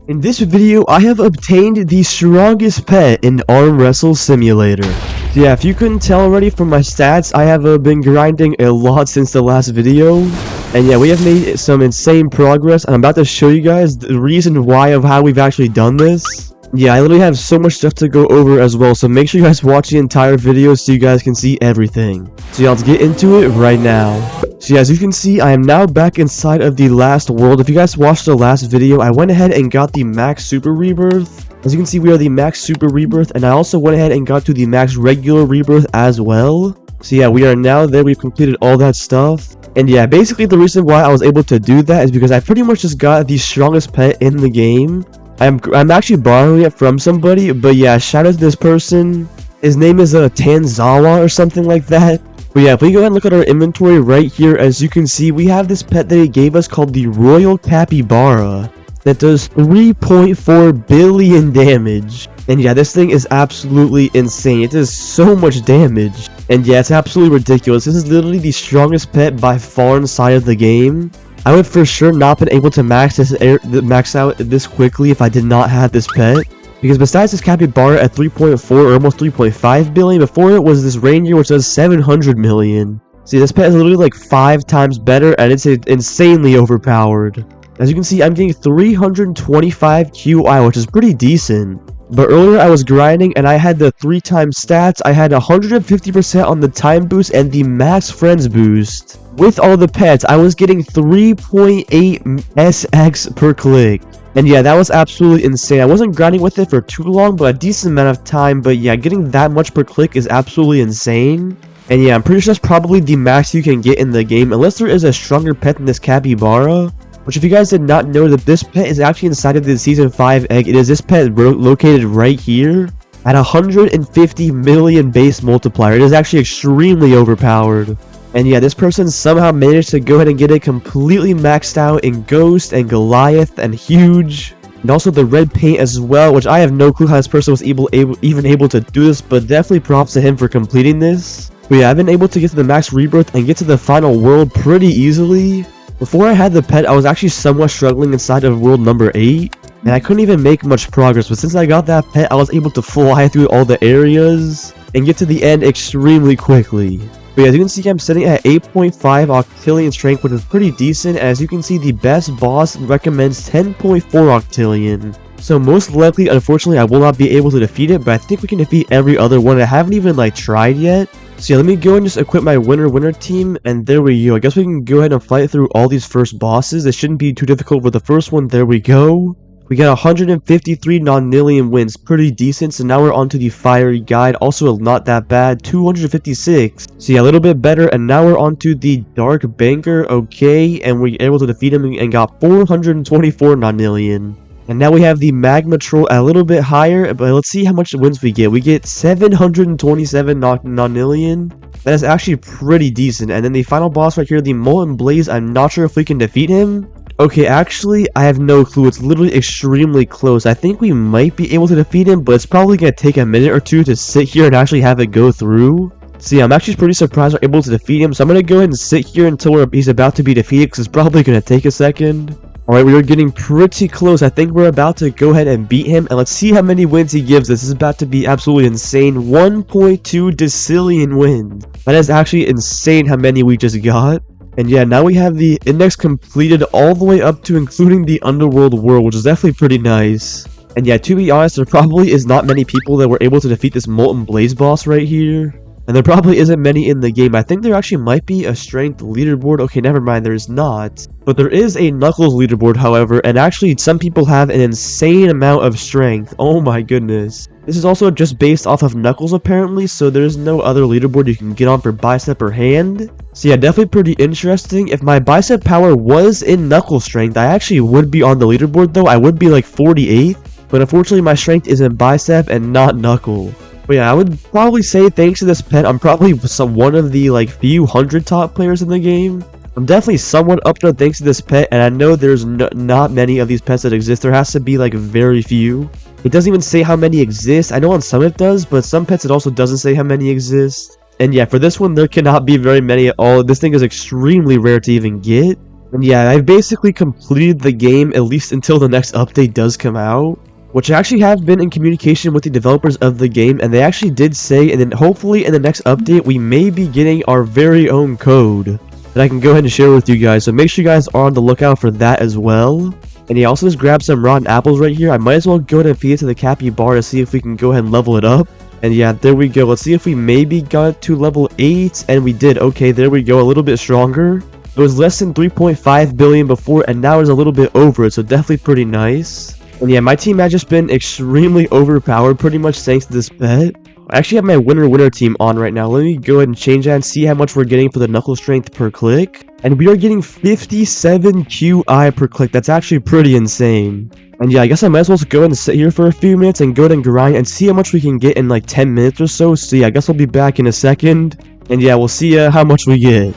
In this video, I have obtained the strongest pet in Arm Wrestle Simulator. So yeah, if you couldn't tell already from my stats, I have been grinding a lot since the last video. And yeah, we have made some insane progress, and I'm about to show you guys the reason why of how we've actually done this. Yeah, I literally have so much stuff to go over as well, so make sure you guys watch the entire video so you guys can see everything. So yeah, let's get into it right now. So yeah, as you can see, I am now back inside of the last world. If you guys watched the last video, I went ahead and got the Max Super Rebirth. As you can see, we are the Max Super Rebirth, and I also went ahead and got to the Max Regular Rebirth as well. So yeah, we are now there. We've completed all that stuff. And yeah, basically the reason why I was able to do that is because I pretty much just got the strongest pet in the game. I'm actually borrowing it from somebody, but yeah, shout out to this person. His name is Tanzawa or something like that. But yeah, if we go ahead and look at our inventory right here, as you can see, we have this pet that he gave us called the Royal Capybara that does 3.4 billion damage. And yeah, this thing is absolutely insane. It does so much damage. And yeah, it's absolutely ridiculous. This is literally the strongest pet by far inside of the game. I would for sure not been able to max out this quickly if I did not have this pet. Because besides this Capybara at 3.4 or almost 3.5 billion, before it was this Ranger which does 700 million. See, this pet is literally like 5 times better, and it's insanely overpowered. As you can see, I'm getting 325 QI, which is pretty decent. But earlier I was grinding and I had the 3 times stats. I had 150% on the time boost and the max friends boost. With all the pets, I was getting 3.8 SX per click. And yeah, that was absolutely insane. I wasn't grinding with it for too long, but a decent amount of time. But yeah, getting that much per click is absolutely insane. And yeah, I'm pretty sure that's probably the max you can get in the game, unless there is a stronger pet than this Capybara. Which, if you guys did not know, that this pet is actually inside of the Season 5 egg. It is this pet located right here at 150 million base multiplier. It is actually extremely overpowered. And yeah, this person somehow managed to go ahead and get it completely maxed out in Ghost and Goliath and Huge. And also the red paint as well, which I have no clue how this person was even able to do this, but definitely props to him for completing this. But yeah, I've been able to get to the Max Rebirth and get to the final world pretty easily. Before I had the pet, I was actually somewhat struggling inside of world number 8, and I couldn't even make much progress, but since I got that pet, I was able to fly through all the areas and get to the end extremely quickly. But yeah, as you can see, I'm sitting at 8.5 octillion strength, which is pretty decent. As you can see, the best boss recommends 10.4 octillion. So most likely, unfortunately, I will not be able to defeat it, but I think we can defeat every other one. I haven't even tried yet. So yeah, let me go and just equip my winner team, and there we go. I guess we can go ahead and fight through all these first bosses. It shouldn't be too difficult for the first one. There we go. We got 153 non-nillion wins, pretty decent. So now we're on to the Fiery Guide, also not that bad, 256. So yeah, a little bit better. And now we're on to the Dark Banker, okay, and we're able to defeat him and got 424 non-nillion. And now we have the Magma Troll a little bit higher, but let's see how much wins we get. We get 727 non-nillion. That is actually pretty decent. And then the final boss right here, the Molten Blaze, I'm not sure if we can defeat him. Okay, actually, I have no clue. It's literally extremely close. I think we might be able to defeat him, but it's probably going to take a minute or two to sit here and actually have it go through. So yeah, I'm actually pretty surprised we're able to defeat him. So I'm going to go ahead and sit here until he's about to be defeated, because it's probably going to take a second. Alright, we are getting pretty close. I think we're about to go ahead and beat him. And let's see how many wins he gives us. This is about to be absolutely insane. 1.2 decillion wins. That is actually insane how many we just got. And yeah, now we have the index completed all the way up to including the Underworld world, which is definitely pretty nice. And yeah, to be honest, there probably is not many people that were able to defeat this Molten Blaze boss right here. And there probably isn't many in the game. I think there actually might be a strength leaderboard. Okay, never mind, there's not. But there is a Knuckles leaderboard, however, and actually some people have an insane amount of strength. Oh my goodness. This is also just based off of Knuckles apparently, so there's no other leaderboard you can get on for bicep or hand. So yeah, definitely pretty interesting. If my bicep power was in Knuckles strength, I actually would be on the leaderboard though. I would be like 48th, but unfortunately my strength is in bicep and not Knuckle. But yeah, I would probably say thanks to this pet, I'm probably one of the few hundred top players in the game. I'm definitely somewhat up there thanks to this pet, and I know there's not many of these pets that exist. There has to be very few. It doesn't even say how many exist. I know on some it does, but some pets it also doesn't say how many exist. And yeah, for this one there cannot be very many at all. This thing is extremely rare to even get. And yeah, I've basically completed the game, at least until the next update does come out, which I actually have been in communication with the developers of the game, and they actually did say, and then hopefully in the next update, we may be getting our very own code that I can go ahead and share with you guys, so make sure you guys are on the lookout for that as well. And he also just grabbed some rotten apples right here. I might as well go ahead and feed it to the capybara to see if we can go ahead and level it up. And yeah, there we go. Let's see if we maybe got to level 8, and we did. Okay, there we go, a little bit stronger. It was less than 3.5 billion before, and now it's a little bit over it, so definitely pretty nice. And yeah, my team has just been extremely overpowered pretty much thanks to this pet. I actually have my winner team on right now. Let me go ahead and change that and see how much we're getting for the knuckle strength per click. And we are getting 57 QI per click. That's actually pretty insane. And yeah, I guess I might as well just go ahead and sit here for a few minutes and go ahead and grind and see how much we can get in like 10 minutes or so. So yeah, I guess I'll be back in a second. And yeah, we'll see how much we get.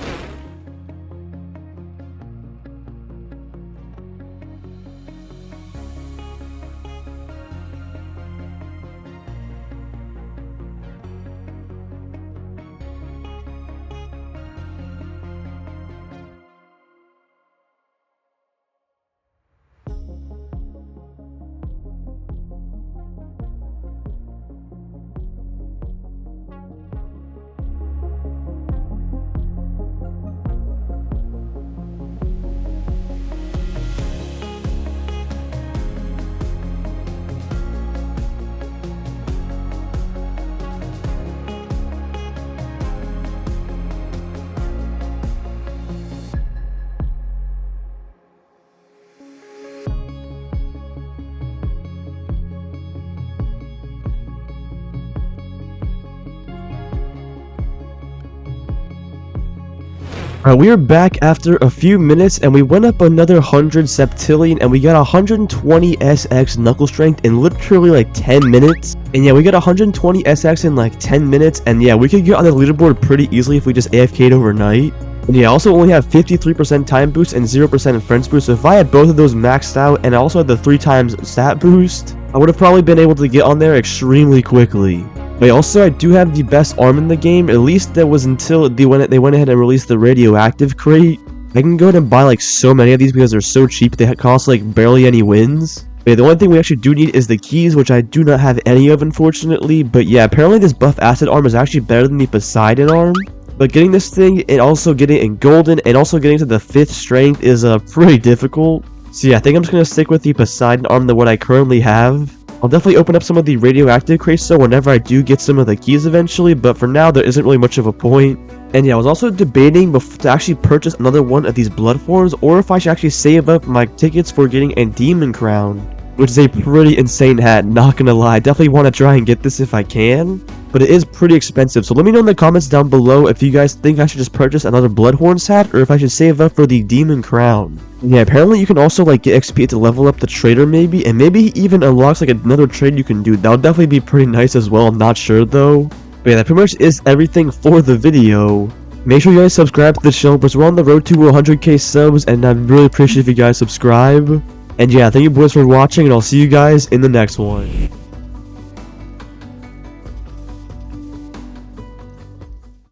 Alright, we are back after a few minutes, and we went up another 100 septillion, and we got 120 SX knuckle strength in literally like 10 minutes. And yeah, we got 120 SX in like 10 minutes, and yeah, we could get on the leaderboard pretty easily if we just AFK'd overnight. And yeah, I also only have 53% time boost and 0% friends boost, so if I had both of those maxed out, and I also had the 3 times stat boost, I would have probably been able to get on there extremely quickly. But also, I do have the best arm in the game, at least that was until they went ahead and released the radioactive crate. I can go ahead and buy like so many of these because they're so cheap, they cost like barely any wins. But yeah, the only thing we actually do need is the keys, which I do not have any of unfortunately. But yeah, apparently this buff acid arm is actually better than the Poseidon arm. But getting this thing and also getting it in golden and also getting to the 5th strength is pretty difficult. So yeah, I think I'm just going to stick with the Poseidon arm than what I currently have. I'll definitely open up some of the radioactive crates so whenever I do get some of the keys eventually, but for now there isn't really much of a point. And yeah, I was also debating to actually purchase another one of these blood forms, or if I should actually save up my tickets for getting a demon crown, which is a pretty insane hat, not gonna lie. I definitely want to try and get this if I can, but it is pretty expensive. So let me know in the comments down below if you guys think I should just purchase another Bloodhorns hat, or if I should save up for the demon crown. Yeah, apparently you can also like get XP to level up the trader maybe, and maybe he even unlocks like another trade you can do. That would definitely be pretty nice as well, I'm not sure though. But yeah, that pretty much is everything for the video. Make sure you guys subscribe to the channel because we're on the road to 100k subs, and I'd really appreciate if you guys subscribe. And yeah, thank you boys for watching, and I'll see you guys in the next one.